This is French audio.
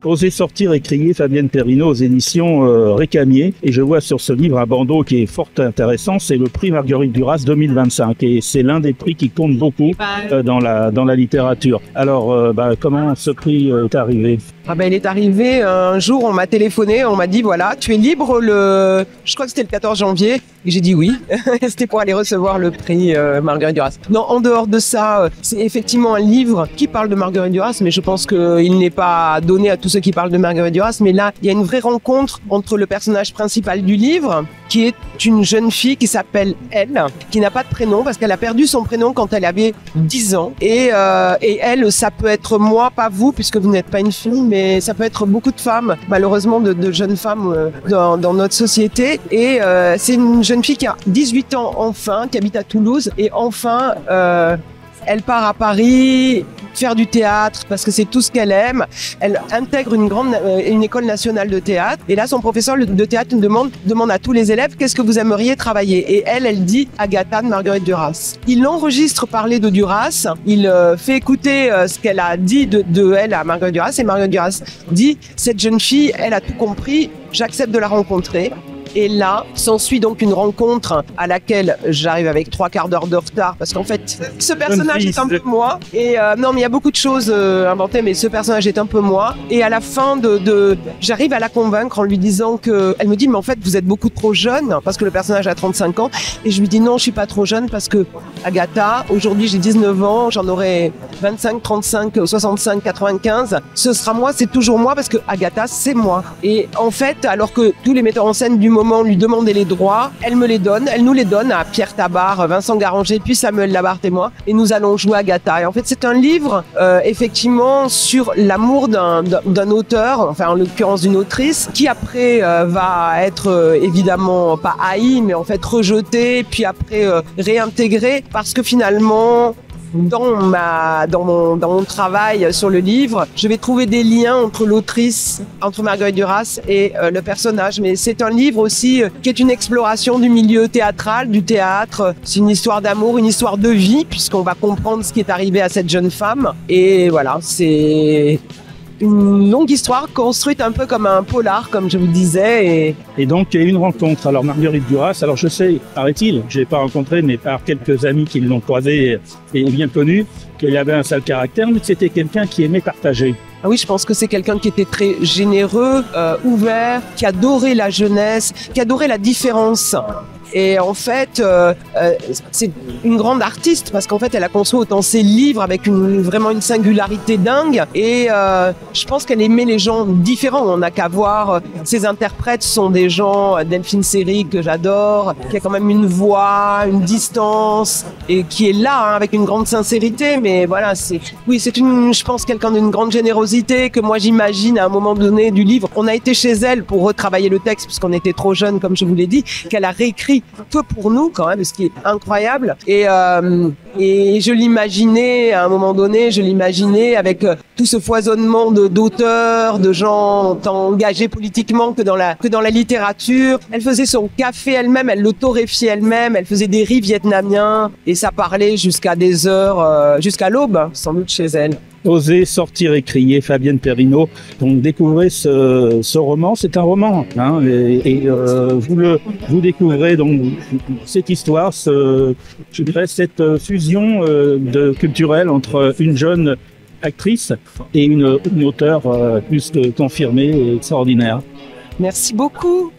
Oser sortir et crier, Fabienne Perrineau aux éditions Récamier. Et je vois sur ce livre un bandeau qui est fort intéressant, c'est le prix Marguerite Duras 2025. Et c'est l'un des prix qui compte beaucoup dans la littérature. Alors, comment ce prix est arrivé ? Il est arrivé un jour, on m'a téléphoné, on m'a dit voilà, tu es libre je crois que c'était le 14 janvier, et j'ai dit oui. C'était pour aller recevoir le prix Marguerite Duras. Non, en dehors de ça, c'est effectivement un livre qui parle de Marguerite Duras, mais je pense qu'il n'est pas donné à tous ceux qui parlent de Marguerite Duras. Mais là, il y a une vraie rencontre entre le personnage principal du livre, qui est une jeune fille qui s'appelle Elle, qui n'a pas de prénom parce qu'elle a perdu son prénom quand elle avait 10 ans. Et Elle, ça peut être moi, pas vous, puisque vous n'êtes pas une fille, mais ça peut être beaucoup de femmes, malheureusement de jeunes femmes dans notre société. Et c'est une jeune fille qui a 18 ans enfin, qui habite à Toulouse, et enfin elle part à Paris faire du théâtre parce que c'est tout ce qu'elle aime. Elle intègre une école nationale de théâtre, et là son professeur de théâtre demande à tous les élèves qu'est-ce que vous aimeriez travailler, et elle dit Agatha de Marguerite Duras. Il l'enregistre parler de Duras, il fait écouter ce qu'elle a dit de elle à Marguerite Duras, et Marguerite Duras dit cette jeune fille, elle a tout compris, j'accepte de la rencontrer. Et là, s'ensuit donc une rencontre à laquelle j'arrive avec 3/4 d'heure de retard, parce qu'en fait, ce personnage est un peu moi. Et non, mais il y a beaucoup de choses inventées, mais ce personnage est un peu moi. Et à la fin j'arrive à la convaincre en lui disant elle me dit, mais en fait, vous êtes beaucoup trop jeune, parce que le personnage a 35 ans. Et je lui dis, non, je suis pas trop jeune, parce que Agatha, aujourd'hui, j'ai 19 ans, j'en aurai 25, 35, 65, 95. Ce sera moi, c'est toujours moi, parce que Agatha, c'est moi. Et en fait, alors que tous les metteurs en scène du moment lui demander les droits, elle me les donne, elle nous les donne à Pierre Tabar, Vincent Garanger, puis Samuel Labarthe et moi, et nous allons jouer Agatha. Et en fait, c'est un livre effectivement sur l'amour d'un auteur, enfin en l'occurrence d'une autrice, qui après va être évidemment pas haï, mais en fait rejeté, puis après réintégré, parce que finalement dans mon travail sur le livre, je vais trouver des liens entre l'autrice, entre Marguerite Duras et le personnage. Mais c'est un livre aussi qui est une exploration du milieu théâtral, du théâtre. C'est une histoire d'amour, une histoire de vie, puisqu'on va comprendre ce qui est arrivé à cette jeune femme. Et voilà, c'est une longue histoire construite un peu comme un polar, comme je vous disais. Et donc, il y a eu une rencontre. Alors, Marguerite Duras, alors je sais, paraît-il, je ne l'ai pas rencontré, mais par quelques amis qui l'ont croisé et bien connu, qu'elle avait un sale caractère, mais que c'était quelqu'un qui aimait partager. Ah oui, je pense que c'est quelqu'un qui était très généreux, ouvert, qui adorait la jeunesse, qui adorait la différence. Et en fait, c'est une grande artiste parce qu'en fait, elle a conçu autant ses livres avec vraiment une singularité dingue. Et je pense qu'elle aimait les gens différents. On n'a qu'à voir. Ses interprètes sont des gens, Delphine Seyrig que j'adore, qui a quand même une voix, une distance et qui est là avec une grande sincérité. Mais voilà, c'est je pense quelqu'un d'une grande générosité que moi j'imagine à un moment donné du livre. On a été chez elle pour retravailler le texte puisqu'on était trop jeunes, comme je vous l'ai dit, qu'elle a réécrit que pour nous quand même, ce qui est incroyable. Et je l'imaginais à un moment donné, avec tout ce foisonnement d'auteurs, de gens tant engagés politiquement que dans la littérature. Elle faisait son café elle-même, elle le torréfiait elle-même, elle faisait des riz vietnamiens et ça parlait jusqu'à des heures, jusqu'à l'aube, sans doute chez elle. Oser sortir et crier, Fabienne Perrineau. Donc découvrez ce roman, c'est un roman, hein, et vous découvrez donc cette histoire, je dirais cette fusion culturelle entre une jeune actrice et une auteure plus que confirmée et extraordinaire. Merci beaucoup.